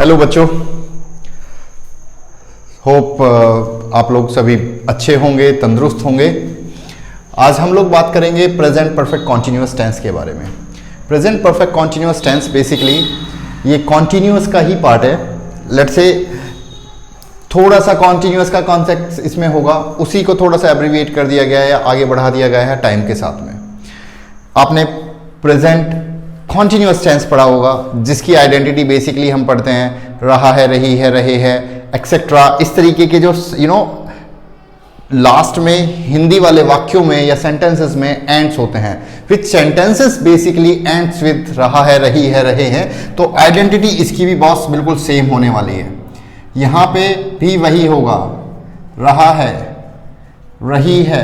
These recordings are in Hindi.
हेलो बच्चों, होप आप लोग सभी अच्छे होंगे, तंदुरुस्त होंगे। आज हम लोग बात करेंगे प्रेजेंट परफेक्ट कॉन्टिन्यूअस टेंस के बारे में। Present perfect continuous tense basically ये कॉन्टिन्यूअस का ही पार्ट है। लेट्स से थोड़ा सा कॉन्टिन्यूअस का कॉन्सेप्ट इसमें होगा, उसी को थोड़ा सा एब्रीविएट कर दिया गया है या आगे बढ़ा दिया गया है टाइम के साथ में। आपने प्रेजेंट कॉन्टिन्यूअस टेंस पढ़ा होगा, जिसकी आइडेंटिटी बेसिकली हम पढ़ते हैं रहा है, रही है, रहे है, एक्सेट्रा। इस तरीके के जो लास्ट में हिंदी वाले वाक्यों में या सेंटेंसेस में एंड्स होते हैं, विच सेंटेंसेस बेसिकली एंड्स विद रहा है, रही है, रहे हैं। तो आइडेंटिटी इसकी भी बॉस बिल्कुल सेम होने वाली है। यहां पे भी वही होगा, रहा है, रही है,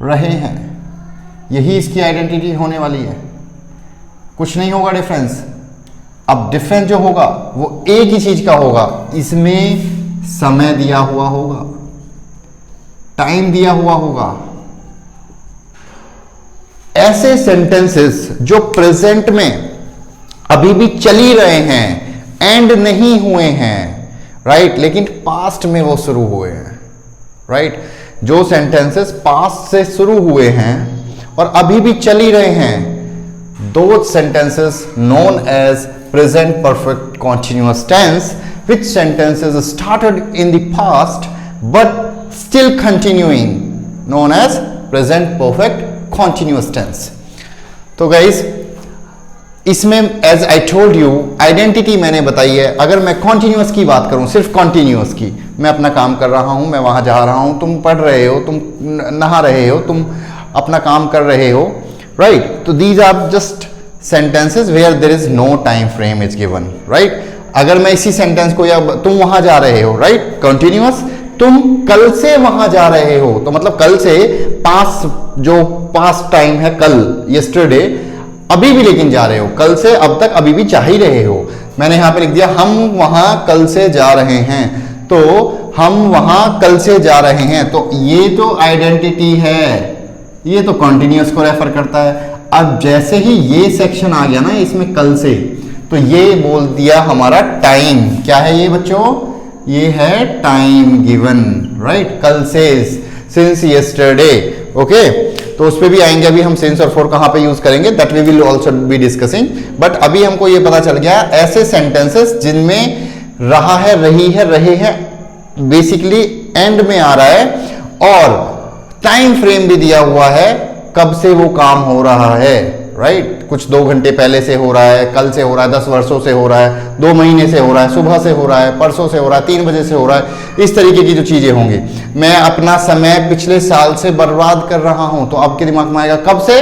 रहे हैं, यही इसकी आइडेंटिटी होने वाली है। कुछ नहीं होगा डिफरेंस। अब डिफरेंस जो होगा वो एक ही चीज का होगा, इसमें समय दिया हुआ होगा, टाइम दिया हुआ होगा। ऐसे सेंटेंसेस जो प्रेजेंट में अभी भी चल ही रहे हैं, एंड नहीं हुए हैं, राइट, लेकिन पास्ट में वो शुरू हुए हैं, राइट। जो सेंटेंसेस पास्ट से शुरू हुए हैं और अभी भी चल ही रहे हैं, those sentences known as present perfect continuous tense, which sentences started in the past but still continuing, known as present perfect continuous tense. तो guys, इसमें as I told you identity मैंने बताई है। अगर मैं continuous की बात करूं, सिर्फ continuous की, मैं अपना काम कर रहा हूं, मैं वहां जा रहा हूं, तुम पढ़ रहे हो, तुम नहा रहे हो, तुम अपना काम कर रहे हो, right? तो these are just sentences where there is no time frame is given, right? अगर मैं इसी सेंटेंस को, या तुम वहां जा रहे हो, right? Continuous, तुम कल से वहां जा रहे हो, तो मतलब कल से जो पास्ट टाइम है, कल, yesterday, अभी भी लेकिन जा रहे हो, कल से अब तक अभी भी जा ही रहे हो। मैंने यहां पे लिख दिया हम वहां कल से जा रहे हैं, तो हम वहां कल से जा रहे हैं, तो ये तो आइडेंटिटी है, ये तो कॉन्टिन्यूअस को रेफर करता है। अब जैसे ही ये सेक्शन आ गया ना इसमें कल से, तो ये बोल दिया हमारा टाइम। क्या है ये बच्चों? ये है टाइम गिवन, राइट, कल से, सिंस यस्टरडे। ओके, तो उस पे भी आएंगे अभी हम, सिंस और फॉर कहां पे यूज करेंगे, that we will also be discussing. But अभी हमको ये पता चल गया ऐसे सेंटेंसेस जिनमें रहा है, रही है, रहे हैं बेसिकली एंड में आ रहा है, और टाइम फ्रेम भी दिया हुआ है कब से वो काम हो रहा है, राइट। कुछ 2 घंटे पहले से हो रहा है, कल से हो रहा है, 10 वर्षों से हो रहा है, 2 महीने से हो रहा है, सुबह से हो रहा है, परसों से हो रहा है, 3 बजे से हो रहा है। इस तरीके की जो चीजें होंगी। मैं अपना समय पिछले साल से बर्बाद कर रहा हूं, तो आपके दिमाग में आएगा कब से?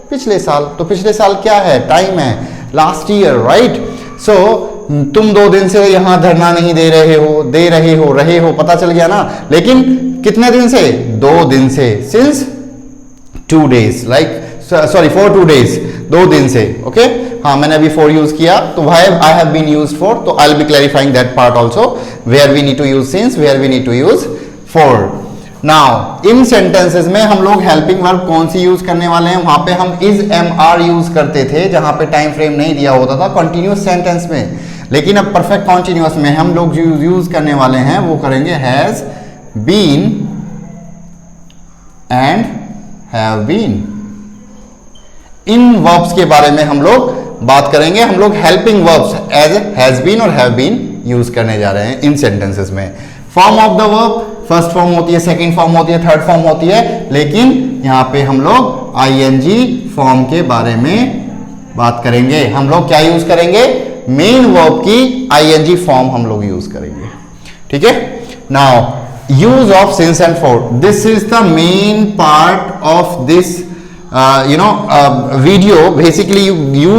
पिछले साल। तो पिछले साल क्या है? टाइम है, लास्ट ईयर, राइट। सो तुम 2 दिन से यहां धरना नहीं दे रहे हो, रहे हो, पता चल गया ना। लेकिन कितने दिन से? 2 दिन से, सिंस 2 days, for 2 days, 2 दिन से। ओके, हाँ, मैंने अभी for यूज किया, तो why I have been used for, तो I'll be clarifying that part also, where we need to use since, where we need to use for. Now, in sentences में हम लोग helping verb कौन सी यूज करने वाले हैं? वहां पे हम is, am, are यूज करते थे, जहां पे टाइम फ्रेम नहीं दिया होता था continuous sentence में। लेकिन अब perfect continuous में हम लोग यूज करने वाले हैं, वो करेंगे has been and have been। इन वर्ब्स के बारे में हम लोग बात करेंगे। हम लोग helping verbs as has been और हैव बीन यूज करने जा रहे हैं इन सेंटेंसेस में। Form of the verb, first form होती है, सेकंड फॉर्म होती है, थर्ड फॉर्म होती है, लेकिन यहां पे हम लोग आईएनजी फॉर्म के बारे में बात करेंगे। हम लोग क्या यूज करेंगे? मेन वर्ब की आईएनजी फॉर्म हम लोग यूज करेंगे, ठीक है। Now use of since and for, this is the main part of this video. Basically you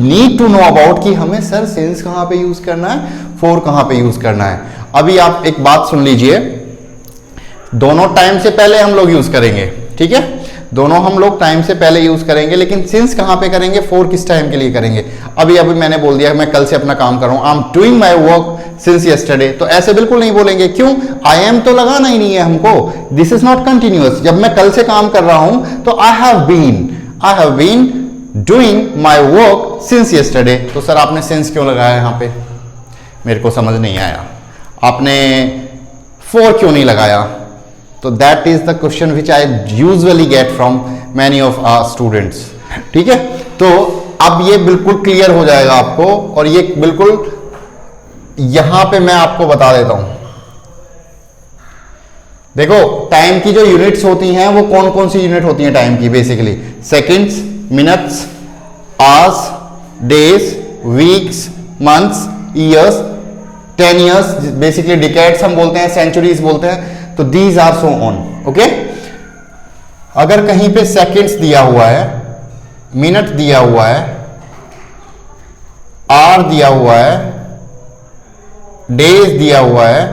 need to know about कि हमें सर since कहां पे यूज करना है, for कहां पे यूज करना है। अभी आप एक बात सुन लीजिए, दोनों टाइम से पहले हम लोग यूज करेंगे, ठीक है, दोनों हम लोग टाइम से पहले यूज करेंगे, लेकिन सिंस कहां पे करेंगे, फॉर किस टाइम के लिए करेंगे? अभी मैंने बोल दिया मैं कल से अपना काम कर रहा हूं, I am doing my work since yesterday, तो ऐसे बिल्कुल नहीं बोलेंगे। क्यों? आई एम तो लगाना ही नहीं है हमको, दिस इज नॉट कंटिन्यूअस। जब मैं कल से काम कर रहा हूं तो I have been doing my work since yesterday. तो सर आपने सिंस क्यों लगाया यहां पे? मेरे को समझ नहीं आया, आपने 4 क्यों नहीं लगाया? तो that is the question which I usually get from many of our students. ठीक है, तो अब ये बिल्कुल क्लियर हो जाएगा आपको, और ये बिल्कुल यहां पे मैं आपको बता देता हूं। देखो टाइम की जो यूनिट्स होती हैं वो कौन कौन सी यूनिट होती हैं टाइम की? Basically seconds, minutes, hours, days, weeks, months, years, 10 years, basically decades हम बोलते हैं, सेंचुरीज बोलते हैं। तो these are so on. Okay, अगर कहीं पे सेकंड्स दिया हुआ है, मिनट दिया हुआ है, आवर दिया हुआ है, डेज दिया हुआ है,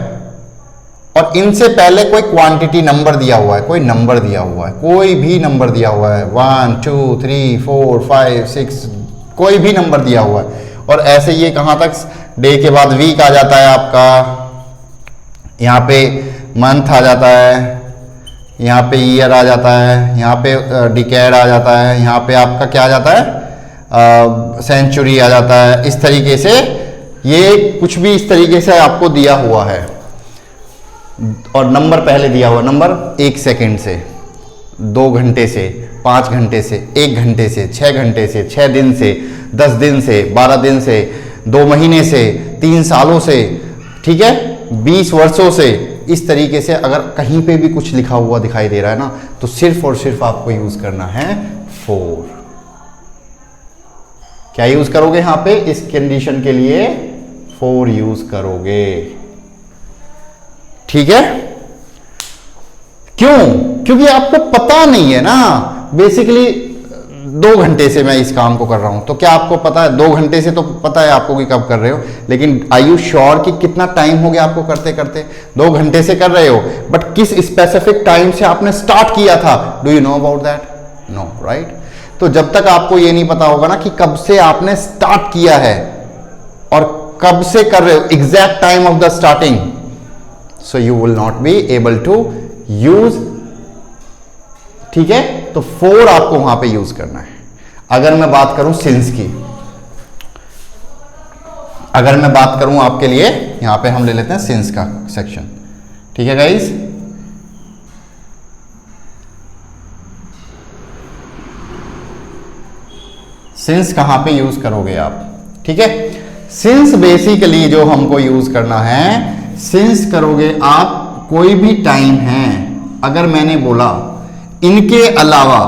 और इनसे पहले कोई क्वांटिटी नंबर दिया हुआ है, कोई नंबर दिया हुआ है, कोई भी नंबर दिया हुआ है, 1 2 3 4 5 6, कोई भी नंबर दिया हुआ है, और ऐसे ये कहां तक, डे के बाद वीक आ जाता है आपका, यहाँ पे मंथ आ जाता है, यहाँ पे ईयर आ जाता है, यहाँ पे डिकेड आ जाता है, यहाँ पे आपका क्या आ जाता है, सेंचुरी आ जाता है। इस तरीके से ये कुछ भी इस तरीके से आपको दिया हुआ है, और नंबर पहले दिया हुआ, नंबर 1 सेकेंड से, 2 घंटे से, 5 घंटे से, 1 घंटे से, 6 घंटे से, 6 दिन से, 10 दिन से, 12 दिन से, 2 महीने से, 3 सालों से, ठीक है, 20 वर्षों से। इस तरीके से अगर कहीं पे भी कुछ लिखा हुआ दिखाई दे रहा है ना, तो सिर्फ और सिर्फ आपको यूज करना है 4। क्या यूज करोगे यहां पे? इस कंडीशन के लिए 4 यूज करोगे। ठीक है, क्यों? क्योंकि आपको पता नहीं है ना, बेसिकली 2 घंटे से मैं इस काम को कर रहा हूं, तो क्या आपको पता है? 2 घंटे से तो पता है आपको कि कब कर रहे हो, लेकिन आर यू श्योर कि कितना टाइम हो गया आपको करते करते? 2 घंटे से कर रहे हो, बट किस स्पेसिफिक टाइम से आपने स्टार्ट किया था? Do you know about that? No, right? तो जब तक आपको ये नहीं पता होगा ना कि कब से आपने स्टार्ट किया है और कब से कर रहे हो, exact time of the starting, so you will not be able to use. ठीक है, तो 4 आपको वहां पे यूज करना है। अगर मैं बात करूं सिंस की, अगर मैं बात करूं आपके लिए, यहां पे हम ले लेते हैं सिंस का सेक्शन। ठीक है गाइस, सिंस कहां पे यूज करोगे आप? ठीक है, सिंस बेसिकली जो हमको यूज करना है, सिंस करोगे आप कोई भी टाइम है, अगर मैंने बोला इनके अलावा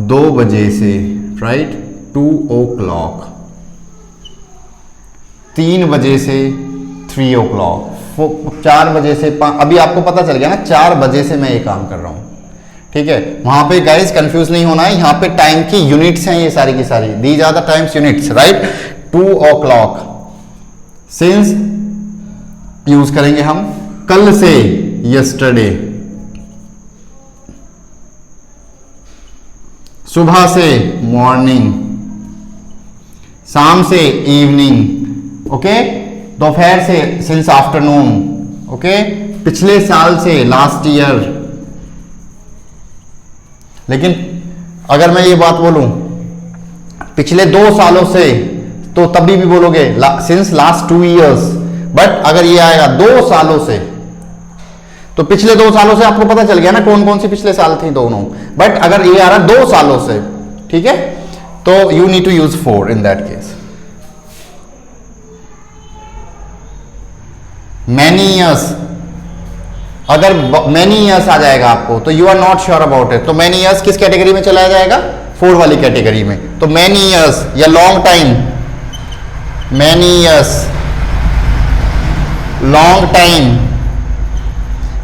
2 बजे से, राइट, 2 o'clock, 3 बजे से 3 o'clock, 4 बजे से 5, अभी आपको पता चल गया ना 4 बजे से मैं ये काम कर रहा हूं। ठीक है, वहां पे गाइस कंफ्यूज नहीं होना है, यहां पे टाइम की यूनिट्स हैं ये सारी की सारी, these are the times units, right. 2 o'clock since use करेंगे हम कल से, यस्टरडे, सुबह से मॉर्निंग, शाम से इवनिंग, ओके, दोपहर से सिंस आफ्टरनून, ओके, पिछले साल से लास्ट ईयर। लेकिन अगर मैं ये बात बोलूं पिछले 2 सालों से, तो तभी भी बोलोगे सिंस लास्ट 2 years, बट अगर ये आएगा 2 सालों से, तो पिछले 2 सालों से आपको पता चल गया ना कौन कौन सी पिछले साल थी दोनों, बट अगर ये आ रहा 2 सालों से, ठीक है, तो you need to use 4 in that case. Many years, अगर मैनी ईयर्स आ जाएगा आपको तो you are not sure about it, तो मैनी ईयर्स किस कैटेगरी में चला जाएगा? 4 वाली कैटेगरी में। तो मैनी ईयर्स या long time, many years, long time,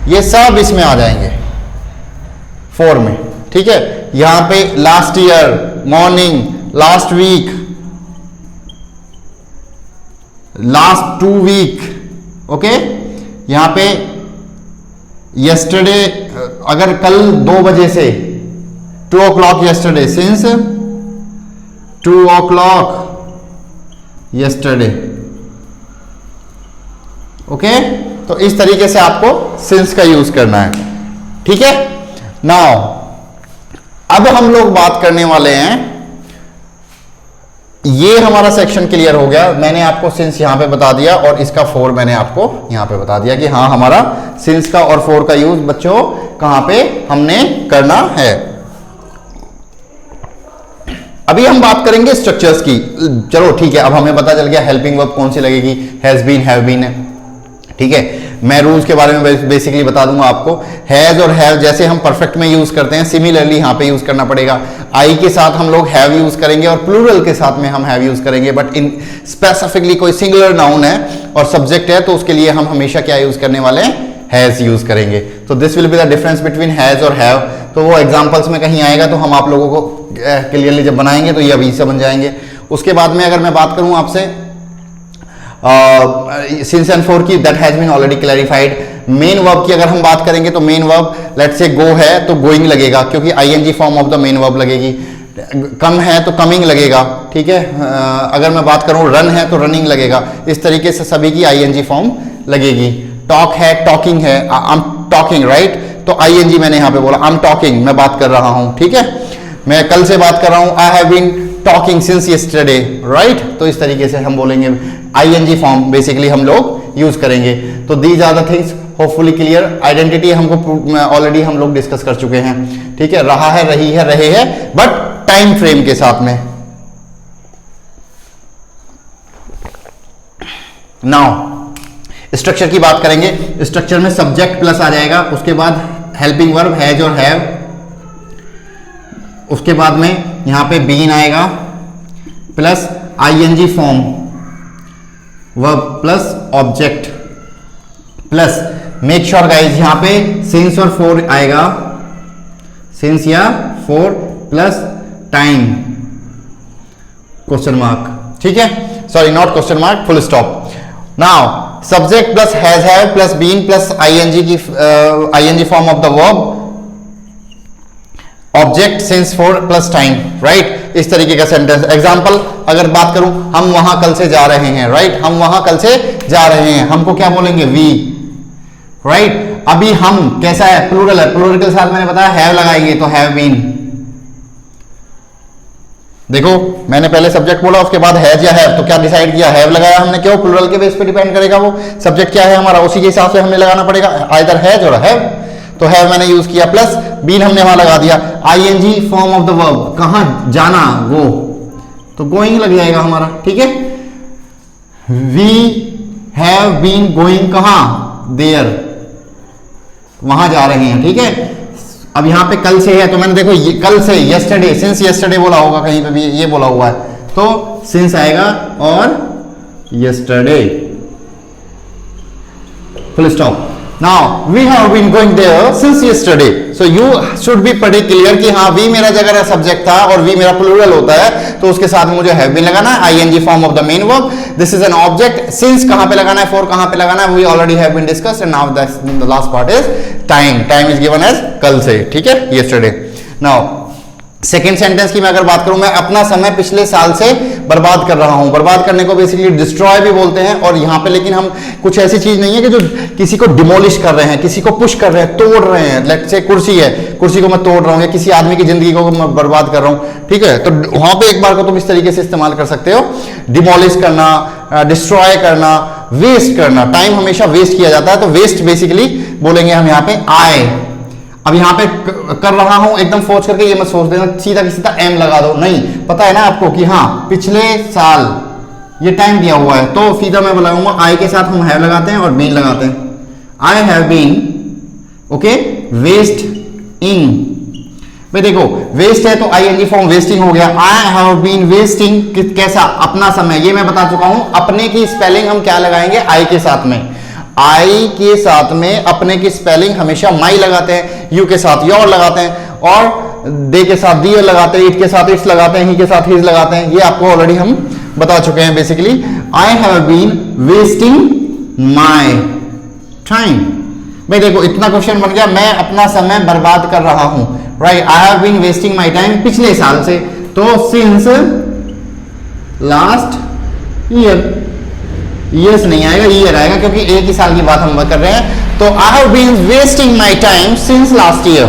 ये सब इसमें आ जाएंगे 4 में। ठीक है, यहां पे last year, morning, last week, last 2 week, okay, यहां पे यस्टरडे, अगर कल 2 बजे से 2 o'clock yesterday, since 2 o'clock yesterday, okay. तो इस तरीके से आपको सिंस का यूज करना है। ठीक है, नाउ अब हम लोग बात करने वाले हैं ये हमारा सेक्शन क्लियर हो गया। मैंने आपको सिंस यहां पे बता दिया और इसका फॉर मैंने आपको यहां पे बता दिया कि हाँ हमारा सिंस का और फॉर का यूज बच्चों कहां पे हमने करना है। अभी हम बात करेंगे स्ट्रक्चर्स की। चलो ठीक है, अब हमें पता चल गया हेल्पिंग वर्ब कौन सी लगेगी, हैज बीन, हैव बीन है। ठीक है, मैं रूल्स के बारे में बेसिकली बता दूंगा आपको। हैज और हैव जैसे हम परफेक्ट में यूज करते हैं, सिमिलरली यहां पे यूज करना पड़ेगा। आई के साथ हम लोग हैव यूज करेंगे और प्लूरल के साथ में हम हैव यूज करेंगे, बट इन स्पेसिफिकली कोई सिंगुलर नाउन है और सब्जेक्ट है तो उसके लिए हम हमेशा क्या यूज करने वाले हैं, हैज यूज करेंगे। तो this will be the difference between has और हैव। तो वो एग्जांपल्स में कहीं आएगा तो हम आप लोगों को क्लियरली जब बनाएंगे तो ये अभी से बन जाएंगे। उसके बाद में अगर मैं बात करूं आपसे सिंस एंड फॉर की, that has been already clarified. Main verb की अगर हम बात करेंगे तो मेन वर्ब लेट्स से गो है तो गोइंग लगेगा क्योंकि ING form of the main verb लगेगी। कम है तो कमिंग लगेगा। ठीक है, अगर मैं बात करूं रन है तो रनिंग लगेगा। इस तरीके से सभी की आईएनजी फॉर्म लगेगी। टॉक है, टॉकिंग है, आई एम टॉकिंग राइट, तो आईएनजी मैंने यहां पे बोला, आई एम टॉकिंग, मैं बात कर रहा हूं। ठीक है, मैं कल से बात कर रहा हूं, I have been talking since yesterday right. तो इस तरीके से हम बोलेंगे, आईएनजी फॉर्म बेसिकली हम लोग यूज करेंगे। तो these are the things, hopefully clear. Identity हमको ऑलरेडी हम लोग डिस्कस कर चुके हैं। ठीक है, रहा है, रही है, रहे हैं, बट टाइम फ्रेम के साथ में। नाउ स्ट्रक्चर की बात करेंगे। स्ट्रक्चर में सब्जेक्ट प्लस आ जाएगा, उसके बाद हेल्पिंग वर्ब हैज और हैव, उसके बाद में यहां पे बीन आएगा plus ING form verb plus object plus make sure guys यहां पे सिंस और फॉर आएगा, सिंस या for plus time question mark. ठीक है, sorry not question mark, full stop. Now subject plus has have plus been plus ING की ING form of the verb, object since for plus time right. इस तरीके का सेंटेंस। एग्जांपल अगर बात करूं, हम वहां कल से जा रहे हैं राइट, हम वहां कल से जा रहे हैं, हमको क्या बोलेंगे, वी राइट। अभी हम कैसा है, प्लूरल है, प्लूरल के साथ मैंने बताया हैव लगाएंगे तो हैव बीन। देखो मैंने पहले सब्जेक्ट बोला, उसके बाद हैज या हैव, तो क्या डिसाइड किया, हैव लगाया हमने, क्यों, प्लूरल के बेस पे डिपेंड करेगा वो सब्जेक्ट क्या है हमारा, उसी के हिसाब से हमें लगाना पड़ेगा, आइदर हैज और हैव। तो हैव मैंने यूज किया, प्लस बीन हमने वहां लगा दिया। ING form of the verb, कहां जाना, गो, तो गोइंग लग जाएगा हमारा। ठीक है, वी हैव बीन गोइंग, कहां, देयर, वहां जा रहे हैं। ठीक है, अब यहां पे कल से है तो मैंने देखो ये कल से, यस्टरडे, सिंस यस्टरडे बोला होगा कहीं पे भी, ये बोला हुआ है तो सिंस आएगा और yesterday, full stop. Now we have been going there since yesterday, so you should be pretty clear कि हाँ वी मेरा जगह सब्जेक्ट था और वी मेरा प्लूरल होता है तो उसके साथ में मुझे हैव बीन लगाना है, ING form of the main verb, this is an object. Since कहां पे लगाना है, फॉर कहां पे लगाना है, we already have been discussed and now the last part is time, time is given as कल से। ठीक है, यस्टरडे। नाउ सेकेंड सेंटेंस की मैं अगर बात करूं, मैं अपना समय पिछले साल से बर्बाद कर रहा हूं। बर्बाद करने को बेसिकली डिस्ट्रॉय भी बोलते हैं और यहां पे लेकिन हम कुछ ऐसी चीज नहीं है कि जो किसी को डिमोलिश कर रहे हैं, किसी को पुश कर रहे हैं, तोड़ रहे हैं। लेट्स से कुर्सी है, कुर्सी को मैं तोड़ रहा हूं, या किसी आदमी की जिंदगी को मैं बर्बाद कर रहा हूं। ठीक है, तो वहां पे एक बार को तुम इस तरीके से इस्तेमाल कर सकते हो, डिमोलिश करना, डिस्ट्रॉय करना, वेस्ट करना। टाइम हमेशा वेस्ट किया जाता है तो वेस्ट बेसिकली बोलेंगे हम यहाँ पे आए। अब यहां पे कर रहा हूं एकदम फोर्स करके, ये मत सोच देना सीधा की सीधा एम लगा दो, नहीं, पता है ना आपको कि हाँ पिछले साल ये टाइम दिया हुआ है तो सीधा मैं लगाऊंगा आई के साथ हम हैव लगाते हैं और बीन लगाते हैं। I have been okay waste in, भाई देखो वेस्ट है तो आईएनजी फॉर्म वेस्टिंग हो गया। आई हैव बीन वेस्टिंग, कैसा, अपना समय, ये मैं बता चुका हूं। अपने की स्पेलिंग हम क्या लगाएंगे, आई के साथ में, आई के साथ में अपने की स्पेलिंग हमेशा माई लगाते हैं, यू के साथ योर लगाते हैं, और दे के साथ दियर लगाते हैं, इट के साथ इट्स लगाते हैं, ही के साथ हिज लगाते हैं। ये आपको ऑलरेडी हम बता चुके हैं basically. I have been wasting my time, भाई देखो इतना क्वेश्चन बन गया, मैं अपना समय बर्बाद कर रहा हूं right. I have been wasting my time पिछले साल से, तो सिंस लास्ट ईयर, ईयर्स नहीं आएगा, ईयर आएगा क्योंकि एक ही साल की बात हम कर रहे हैं। तो I have been wasting my time since last year.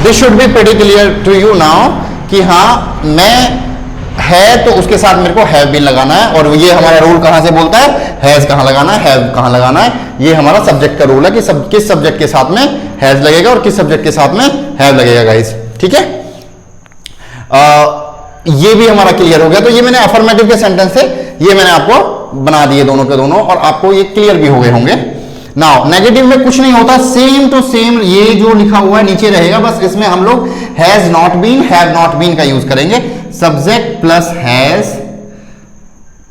This should be pretty clear to you now कि हाँ मैं है तो उसके साथ मेरे को हैव बीन लगाना है, और ये हमारा रूल कहां से बोलता है, हैज कहां लगाना है, हैव कहां लगाना है। ये हमारा सब्जेक्ट का रूल है कि किस सब्जेक्ट के साथ में हैज लगेगा और किस सब्जेक्ट के साथ में हैव लगेगा गाइस, ठीक है। ये भी हमारा क्लियर हो गया। तो ये मैंने अफर्मेटिव के सेंटेंस से ये मैंने आपको बना दिए दोनों के दोनों, और आपको ये क्लियर भी हो गए होंगे। नाउ नेगेटिव में कुछ नहीं होता, सेम टू सेम ये जो लिखा हुआ है नीचे रहेगा, बस इसमें हम लोग has not been, have not been का यूज करेंगे। Subject plus has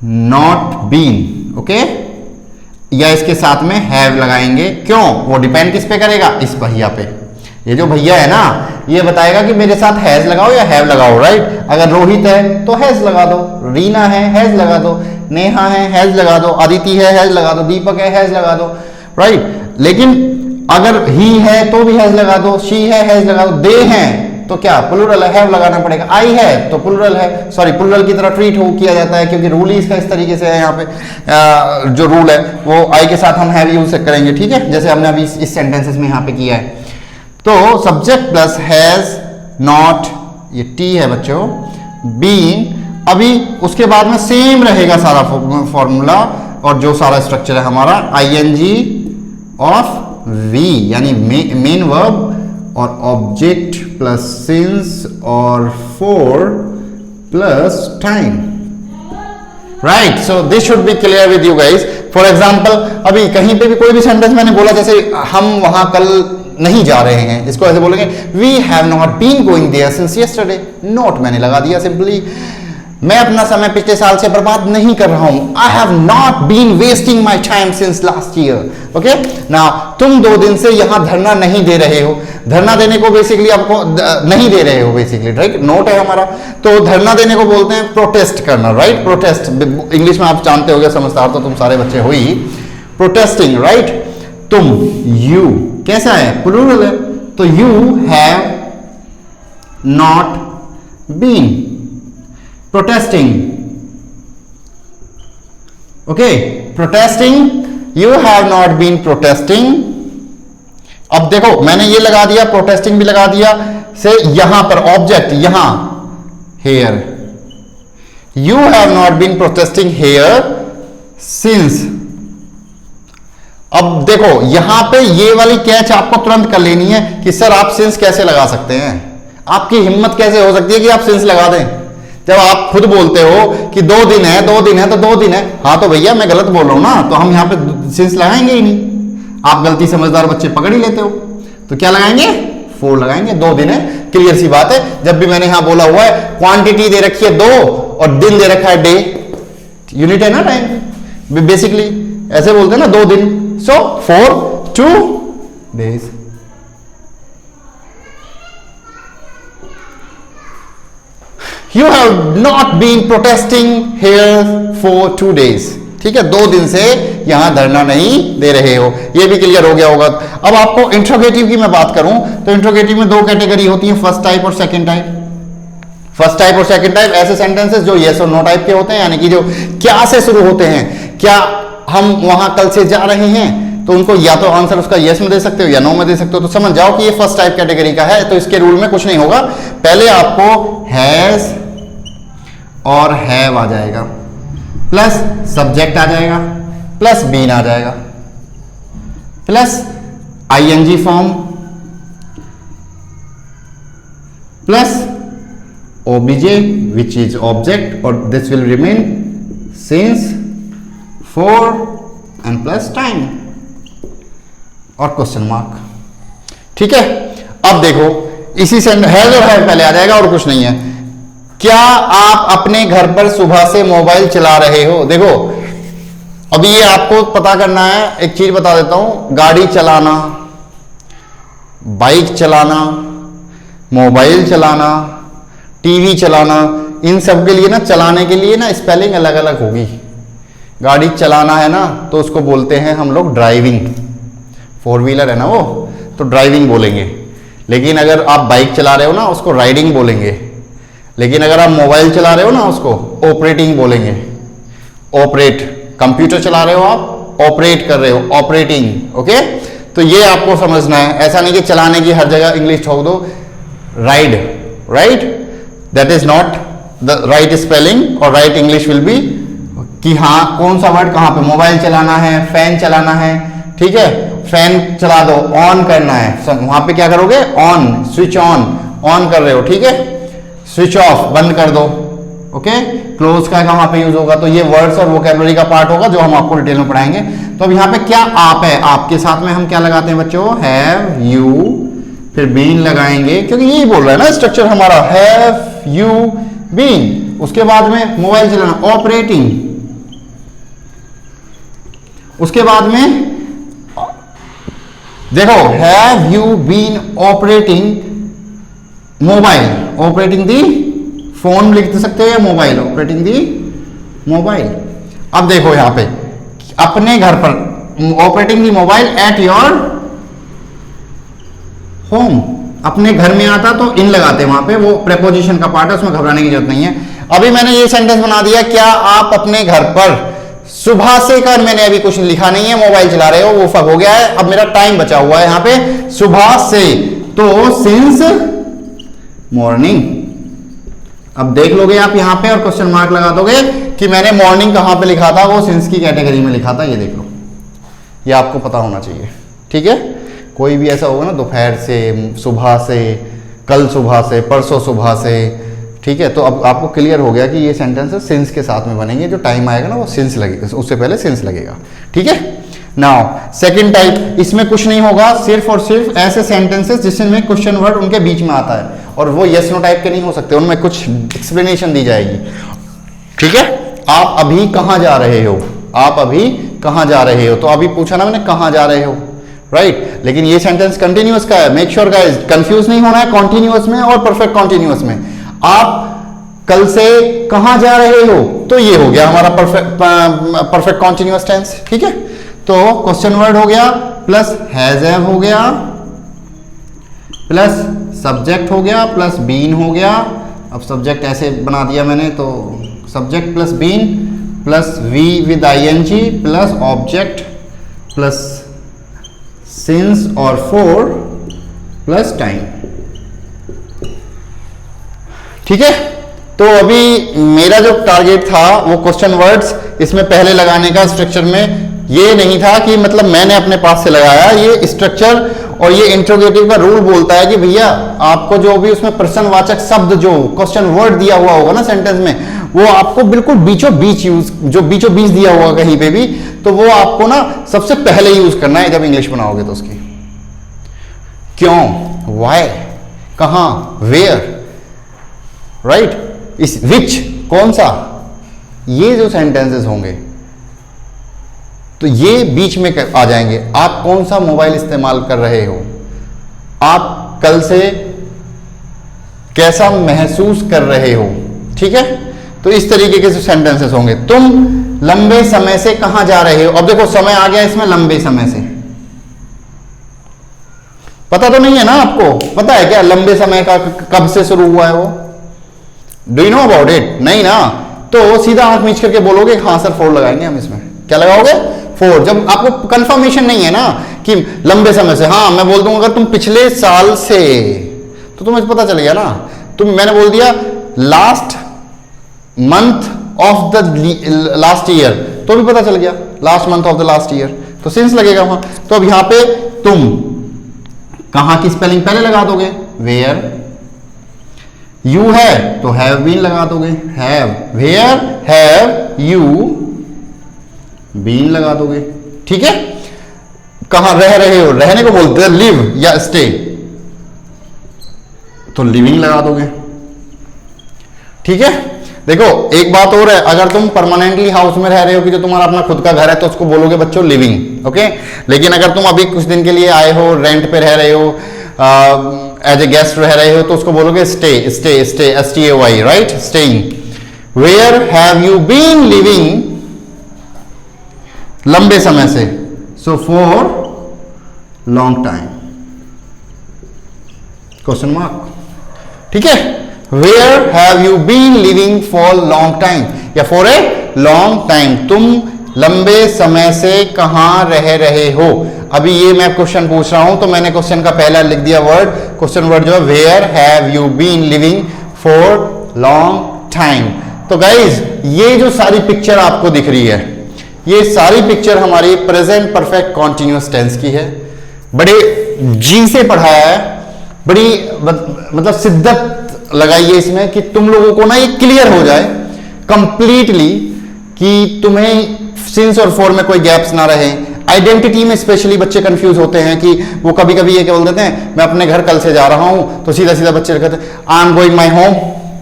not been, okay, या इसके साथ में हैव लगाएंगे। क्यों? वो डिपेंड किस पे करेगा, इस भैया पे। ये जो भैया है ना, ये बताएगा कि मेरे साथ हैज लगाओ या हैव लगाओ, राइट। अगर रोहित है तो हैज लगा दो, रीना है हैज लगा दो, नेहा है हैज लगा दो, अदिति है हैज लगा दो, दीपक है हैज लगा दो, राइट। लेकिन अगर ही है तो भी हैज लगा दो, शी है हैज लगा दो, दे हैं तो क्या प्लुरल है, हैव लगाना पड़ेगा। आई है तो प्लुरल है, सॉरी प्लुरल की तरह ट्रीट हो किया जाता है, क्योंकि रूल ही इसका इस तरीके से है। यहाँ पे जो रूल है वो आई के साथ हम हैव यूज करेंगे, ठीक है, जैसे हमने अभी इस सेंटेंसेस में यहाँ पे किया है। तो सब्जेक्ट प्लस हैज नॉट, ये टी है बच्चों, बीन, अभी उसके बाद में सेम रहेगा सारा फॉर्मूला और जो सारा स्ट्रक्चर है हमारा, आईएनजी ऑफ वी यानी मेन वर्ब और ऑब्जेक्ट प्लस सिंस और for plus time, right. So this should B clear with you guys. For example अभी कहीं पे भी कोई भी सेंटेंस मैंने बोला, जैसे हम वहां कल नहीं जा रहे हैं, इसको ऐसे बोलेंगे, we have not been going there since yesterday. Not मैंने लगा दिया सिंपली, मैं अपना समय पिछले साल से बर्बाद नहीं कर रहा हूं। I have not been wasting my time since last year, okay. Now तुम 2 दिन से यहां धरना नहीं दे रहे हो। धरना देने को बेसिकली आपको नहीं दे रहे हो बेसिकली, राइट, नोट है हमारा। तो धरना देने को बोलते हैं प्रोटेस्ट करना, राइट। प्रोटेस्ट इंग्लिश में आप जानते होगे, समझदार तो तुम सारे बच्चे हो ही। Protesting, right. तुम, यू कैसा है, प्लूरल है, तो you have not been protesting, okay, protesting, you have not been protesting। अब देखो मैंने ये लगा दिया, protesting भी लगा दिया, से यहां पर ऑब्जेक्ट, यहां here, you have not been protesting here since। अब देखो यहां पे ये वाली कैच आपको तुरंत कर लेनी है कि सर आप सिंस कैसे लगा सकते हैं, आपकी हिम्मत कैसे हो सकती है कि आप सिंस लगा दें, जब आप खुद बोलते हो कि 2 दिन है, 2 दिन है तो 2 दिन है। हाँ तो भैया मैं गलत बोल रहा हूं ना, तो हम यहाँ पे सिंस लगाएंगे ही नहीं। आप गलती समझदार बच्चे पकड़ ही लेते हो, तो क्या लगाएंगे, 4 लगाएंगे। 2 दिन है, क्लियर सी बात है। जब भी मैंने यहां बोला हुआ है, क्वांटिटी दे रखी है 2 और दिन दे रखा है डे, यूनिट है ना टाइम, बेसिकली ऐसे बोलते हैं ना 2 दिन। सो 4 2 days। You have not been protesting here for 2 days, ठीक है, 2 दिन से यहां धरना नहीं दे रहे हो। ये भी क्लियर हो गया होगा। अब आपको इंट्रोगेटिव की मैं बात करूं तो इंट्रोगेटिव में 2 कैटेगरी होती है, फर्स्ट टाइप और सेकंड टाइप। फर्स्ट टाइप और सेकंड टाइप ऐसे सेंटेंसेस जो येस और नो टाइप के होते हैं, यानी कि जो क्या से शुरू होते हैं, क्या हम वहां कल से जा रहे हैं, तो उनको या तो आंसर उसका यस में दे सकते हो या नो में दे सकते हो। तो समझ जाओ कि ये फर्स्ट टाइप कैटेगरी का है। तो इसके रूल में कुछ नहीं होगा, पहले आपको हैज और हैव आ जाएगा, प्लस सब्जेक्ट आ जाएगा, प्लस बीन आ जाएगा, plus ING form, plus OBJ which is object, और this will remain since, for and plus time और क्वेश्चन मार्क, ठीक है। अब देखो इसी से हैज और हैव पहले आ जाएगा और कुछ नहीं है। क्या आप अपने घर पर सुबह से मोबाइल चला रहे हो? देखो अभी ये आपको पता करना है। एक चीज बता देता हूं, गाड़ी चलाना, बाइक चलाना, मोबाइल चलाना, टीवी चलाना, इन सब के लिए ना, चलाने के लिए ना स्पेलिंग अलग अलग होगी। गाड़ी चलाना है ना तो उसको बोलते हैं हम लोग ड्राइविंग, 4 व्हीलर है ना वो, तो ड्राइविंग बोलेंगे। लेकिन अगर आप बाइक चला रहे हो ना उसको राइडिंग बोलेंगे। लेकिन अगर आप मोबाइल चला रहे हो ना उसको ऑपरेटिंग बोलेंगे। ऑपरेट, कंप्यूटर चला रहे हो आप, ऑपरेट कर रहे हो, ऑपरेटिंग, ओके। तो ये आपको समझना है, ऐसा नहीं कि चलाने की हर जगह इंग्लिश ठोक दो। Ride, right, that is not the right spelling और राइट इंग्लिश विल बी कि हाँ कौन सा वर्ड कहाँ पे, मोबाइल चलाना है, फैन चलाना है, ठीक है, फैन चला दो, ऑन करना है, वहां पे क्या करोगे, ऑन, स्विच ऑन कर रहे हो, ठीक है, स्विच ऑफ, बंद कर दो, ओके, क्लोज का कहां पे यूज होगा, तो ये वर्ड्स और वोकैबुलरी का पार्ट होगा जो हम आपको डिटेल में पढ़ाएंगे। तो अब यहाँ पे क्या आप है, आपके साथ में हम क्या लगाते हैं बच्चों, हैव यू, फिर बीन लगाएंगे क्योंकि यही बोल रहा है ना स्ट्रक्चर हमारा, हैव यू बीन, उसके बाद में मोबाइल चलाना, ऑपरेटिंग, उसके बाद में देखो have you been operating mobile, operating the phone लिख सकते हो या मोबाइल, ऑपरेटिंग दी मोबाइल। अब देखो यहां पे अपने घर पर operating the mobile at your home, अपने घर में आता तो इन लगाते, वहां पे वो प्रेपोजिशन का पार्ट है, उसमें घबराने की जरूरत नहीं है। अभी मैंने ये सेंटेंस बना दिया, क्या आप अपने घर पर सुबह से कर, मैंने अभी कुछ लिखा नहीं है, मोबाइल चला रहे हो, वो फक हो गया है, अब मेरा टाइम बचा हुआ है यहां पे सुबह से, तो सिंस मॉर्निंग। अब देख लोगे आप यहां पे और क्वेश्चन मार्क लगा दोगे कि मैंने मॉर्निंग कहां पे लिखा था, वो सिंस की कैटेगरी में लिखा था, ये देख लो, ये आपको पता होना चाहिए, ठीक है। कोई भी ऐसा होगा ना, दोपहर से, सुबह से, कल सुबह से, परसों सुबह से, ठीक है, तो अब आपको क्लियर हो गया कि ये सेंटेंसेस सिंस के साथ में बनेंगे, जो टाइम आएगा ना वो सिंस लगेगा, उससे पहले सिंस लगेगा, ठीक है। नाउ सेकंड टाइप, इसमें कुछ नहीं होगा, सिर्फ और सिर्फ ऐसे सेंटेंसेस जिसमें क्वेश्चन वर्ड उनके बीच में आता है, और वो यस नो टाइप के नहीं हो सकते, उनमें कुछ एक्सप्लेनेशन दी जाएगी, ठीक है। आप अभी कहां जा रहे हो, आप अभी कहां जा रहे हो, तो अभी पूछा ना मैंने कहां जा रहे हो, राइट, लेकिन ये सेंटेंस कंटिन्यूअस का है, मेक श्योर गाइस कंफ्यूज नहीं होना है कॉन्टिन्यूअस में और परफेक्ट कॉन्टिन्यूअस में। आप कल से कहां जा रहे हो, तो ये हो गया हमारा परफेक्ट कॉन्टिन्यूअस टेंस, ठीक है। तो क्वेश्चन वर्ड हो गया, प्लस हैज हैव हो गया, प्लस सब्जेक्ट हो गया, प्लस बीन हो गया। अब सब्जेक्ट ऐसे बना दिया मैंने, तो subject plus been plus V with ING plus object plus since और फॉर प्लस टाइम, ठीक है। तो अभी मेरा जो टारगेट था वो क्वेश्चन वर्ड्स इसमें पहले लगाने का, स्ट्रक्चर में ये नहीं था कि मतलब मैंने अपने पास से लगाया, ये स्ट्रक्चर और ये इंट्रोगेटिव का रूल बोलता है कि भैया आपको जो भी उसमें प्रश्नवाचक शब्द जो क्वेश्चन वर्ड दिया हुआ होगा ना सेंटेंस में, वो आपको बिल्कुल बीचों बीच यूज, जो बीचों बीच दिया हुआ कहीं पे भी, तो वो आपको ना सबसे पहले यूज करना है जब इंग्लिश बनाओगे तो उसकी। क्यों, व्हाई, कहां, वेयर, राइट, इस विच, कौन सा, ये जो सेंटेंसेस होंगे तो ये बीच में आ जाएंगे। आप कौन सा मोबाइल इस्तेमाल कर रहे हो, आप कल से कैसा महसूस कर रहे हो, ठीक है। तो इस तरीके के जो सेंटेंसेस होंगे, तुम लंबे समय से कहां जा रहे हो। अब देखो समय आ गया इसमें, लंबे समय से, पता तो नहीं है ना आपको, पता है क्या लंबे समय का कब से शुरू हुआ है वो, do you know about it, नहीं ना, तो सीधा आंख मीच करके बोलोगे हाँ सर 4 लगाएंगे हम इसमें, क्या लगाओगे 4। जब आपको कंफर्मेशन नहीं है ना कि लंबे समय से, हाँ मैं बोल दूंगा अगर तुम पिछले साल से, तो तुम्हें पता चल गया ना, मैंने बोल दिया last month of the last year, तो भी पता चल गया last month of the last year, तो सिंस लगेगा वहां। तो अब यहां पे तुम कहां की स्पेलिंग पहले लगा दोगे, वेयर, यू है तो हैव बीन लगा दोगे, have, where have you been लगा दोगे, ठीक है। कहां रह रहे हो, रहने को बोलते हैं लिव या स्टे, तो लिविंग लगा दोगे, ठीक है। देखो एक बात और है, अगर तुम परमानेंटली हाउस में रह रहे हो कि जो तुम्हारा अपना खुद का घर है, तो उसको बोलोगे बच्चों लिविंग, ओके। लेकिन अगर तुम अभी कुछ दिन के लिए आए हो, रेंट पे रह रहे हो, एज ए गेस्ट रह रहे हो, तो उसको बोलोगे stay, stay, stay, STAY, right, staying. Where have you been living, लंबे समय से, so for long time, question mark, ठीक है। Where have you been living for long time या फॉर ए लॉन्ग टाइम, तुम लंबे समय से कहां रह रहे हो। अभी ये मैं क्वेश्चन पूछ रहा हूं, तो मैंने क्वेश्चन का पहला लिख दिया वर्ड, क्वेश्चन वर्ड जो है where have you been living for long time. तो गाइज ये जो सारी पिक्चर आपको दिख रही है, ये सारी पिक्चर हमारी प्रेजेंट परफेक्ट कॉन्टिन्यूअस टेंस की है। बड़े जी से पढ़ाया है, बड़ी मतलब शिद्दत लगाइए इसमें कि तुम लोगों को ना ये क्लियर हो जाए कंप्लीटली कि तुम्हें सिंस और फॉर में कोई गैप्स ना रहे। आइडेंटिटी में स्पेशली बच्चे कंफ्यूज होते हैं कि वो कभी कभी ये क्या बोल देते हैं, मैं अपने घर कल से जा रहा हूं, तो सीधा सीधा बच्चे कहते हैं I am going my home.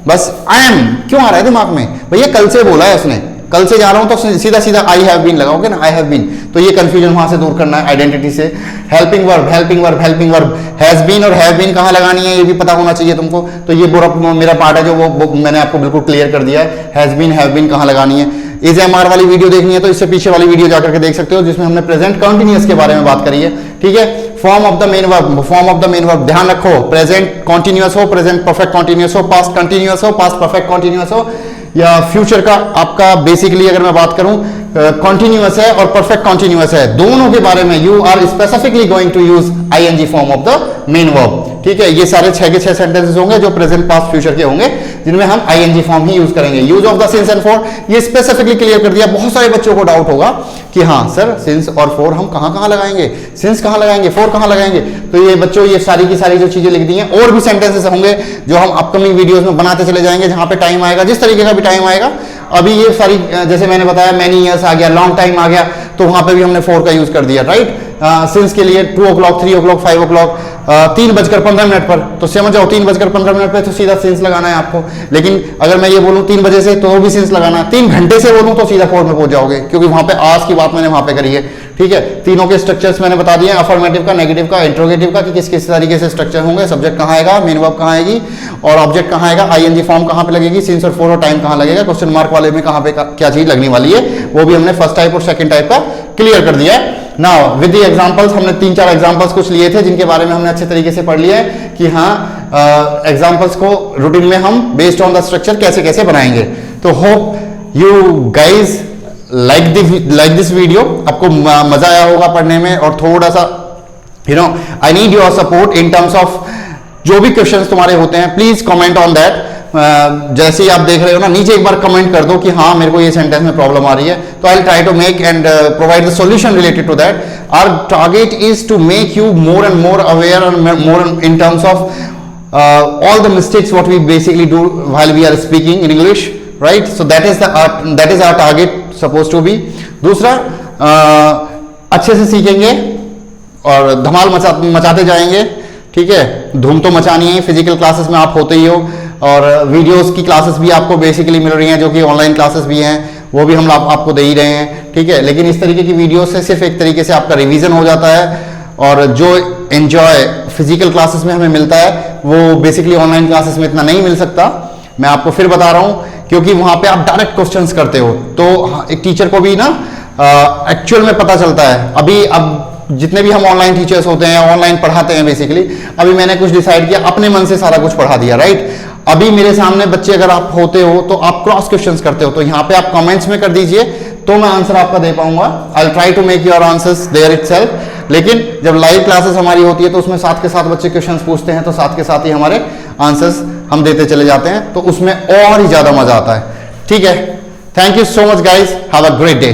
बस आई एम क्यों आ रहा है दिमाग में, भैया कल से बोला है उसने, कल से जा रहा हूं तो सीधा सीधा आई हैव बीन लगाओगे ना, आई हैव बीन। तो ये कंफ्यूजन वहां से दूर करना है आइडेंटिटी से। Helping verb, helping verb, helping verb, has been और हैव बीन कहां लगानी है ये भी पता होना चाहिए तुमको। तो ये मेरा पार्ट है जो वो मैंने आपको बिल्कुल क्लियर कर दिया है, हैज बीन हैव बीन कहां लगानी है। इज एम आर वाली वीडियो देखनी है तो इससे पीछे वाली वीडियो जाकर के देख सकते हो, जिसमें हमने प्रेजेंट कंटिन्यूअस के बारे में बात करी है। ठीक है, form of the main verb, form of the main verb ध्यान रखो, प्रेजेंट कॉन्टिन्यूअस हो, प्रेजेंट परफेक्ट कॉन्टिन्यूअस हो, पास्ट कंटिन्यूअस हो, पास्ट परफेक्ट कॉन्टिन्यूअस हो, या फ्यूचर का आपका बेसिकली अगर मैं बात करूं कॉन्टिन्यूअस है और परफेक्ट कॉन्टिन्यूअस है, दोनों के बारे में you are specifically going to use ING form of the main verb. ठीक है, ये सारे 6 के 6 सेंटेंसेस होंगे जो प्रेजेंट पास्ट फ्यूचर के होंगे, जिनमें हम आईएनजी फॉर्म ही यूज करेंगे। Use of the sins and for ये स्पेसिफिकली क्लियर कर दिया। बहुत सारे बच्चों को डाउट होगा कि हाँ सर सिंस और फॉर हम कहां कहां लगाएंगे, सिंस कहां लगाएंगे, फॉर कहां लगाएंगे। तो ये बच्चों ये सारी की सारी जो चीजें लिख दी हैं, और भी सेंटेंसेस होंगे जो हम अपकमिंग वीडियोस में बनाते चले जाएंगे, जहां पे टाइम आएगा, जिस तरीके का भी टाइम आएगा। अभी ये सारी जैसे मैंने बताया मैनी ईयर्स आ गया, लॉन्ग टाइम आ गया, तो वहां पे भी हमने फॉर का यूज कर दिया, राइट। सिंस के लिए 2 o'clock, 3 o'clock, 5 o'clock, 3:15 पर, तो समझ जाओ 3:15 पे तो सीधा सिंस लगाना है आपको। लेकिन अगर मैं ये बोलूं 3 बजे से तो भी सिंस लगाना है, 3 घंटे से बोलूं तो सीधा फॉर में पहुंच जाओगे, क्योंकि वहां पे आज की बात मैंने वहां पे करी है। ठीक है, तीनों के स्ट्रक्चर्स मैंने बता दिए, अफर्मेटिव का, नेगेटिव का, इंट्रोगेटिव का, कि किस किस तरीके से स्ट्रक्चर होंगे, सब्जेक्ट कहां आएगा, मेन वर्ब कहां आएगी, और ऑब्जेक्ट कहां आएगा, आईएनजी फॉर्म कहां पे लगेगी, सिंस और फॉर और टाइम कहां लगेगा, क्वेश्चन मार्क वाले में कहां पे क्या चीज लगने वाली है, वो भी हमने फर्स्ट टाइप और सेकंड टाइप का क्लियर कर दिया है। नाउ विद द एग्जांपल्स, हमने 3-4 एग्जांपल्स कुछ लिए थे जिनके बारे में हमने अच्छे तरीके से पढ़ लिया है कि हाँ एग्जांपल्स को रूटीन में हम बेस्ड ऑन द स्ट्रक्चर कैसे कैसे बनाएंगे। तो hope you guys like this video, आपको मजा आया होगा पढ़ने में, और थोड़ा सा I need your support in terms of जो भी क्वेश्चंस तुम्हारे होते हैं, प्लीज कमेंट ऑन दैट। जैसे ही आप देख रहे हो ना, नीचे एक बार कमेंट कर दो कि हाँ मेरे को ये सेंटेंस में प्रॉब्लम आ रही है, तो I will try to make and provide the solution related to that. Our target is to make you more and more aware and more in terms of all the mistakes what we basically do while we are speaking in English, right? So that is our target supposed to be. दूसरा अच्छे से सीखेंगे और धमाल मचाते जाएंगे। ठीक है, धूम तो मचानी है, फिजिकल क्लासेस में आप होते ही हो, और वीडियोस की क्लासेस भी आपको बेसिकली मिल रही हैं, जो कि ऑनलाइन क्लासेस भी हैं, वो भी हम आपको दे ही रहे हैं। ठीक है, लेकिन इस तरीके की वीडियो से सिर्फ एक तरीके से आपका रिवीजन हो जाता है, और जो एंजॉय फिजिकल क्लासेस में हमें मिलता है वो बेसिकली ऑनलाइन क्लासेस में इतना नहीं मिल सकता। मैं आपको फिर बता रहा हूं, क्योंकि वहां पे आप डायरेक्ट क्वेश्चंस करते हो, तो एक टीचर को भी ना एक्चुअल में पता चलता है। अब जितने भी हम ऑनलाइन टीचर्स होते हैं, ऑनलाइन पढ़ाते हैं बेसिकली, अभी मैंने कुछ डिसाइड किया, अपने मन से सारा कुछ पढ़ा दिया, राइट। अभी मेरे सामने बच्चे अगर आप होते हो तो आप क्रॉस क्वेश्चंस करते हो, तो यहाँ पे आप कमेंट्स में कर दीजिए, तो मैं आंसर आपका दे पाऊंगा। I will try to make your answers there itself. लेकिन जब लाइव क्लासेस हमारी होती है तो उसमें साथ के साथ बच्चे क्वेश्चंस पूछते हैं, तो साथ के साथ ही हमारे आंसर्स हम देते चले जाते हैं, तो उसमें और ही ज्यादा मजा आता है। ठीक है, thank you so much guys, have a great day.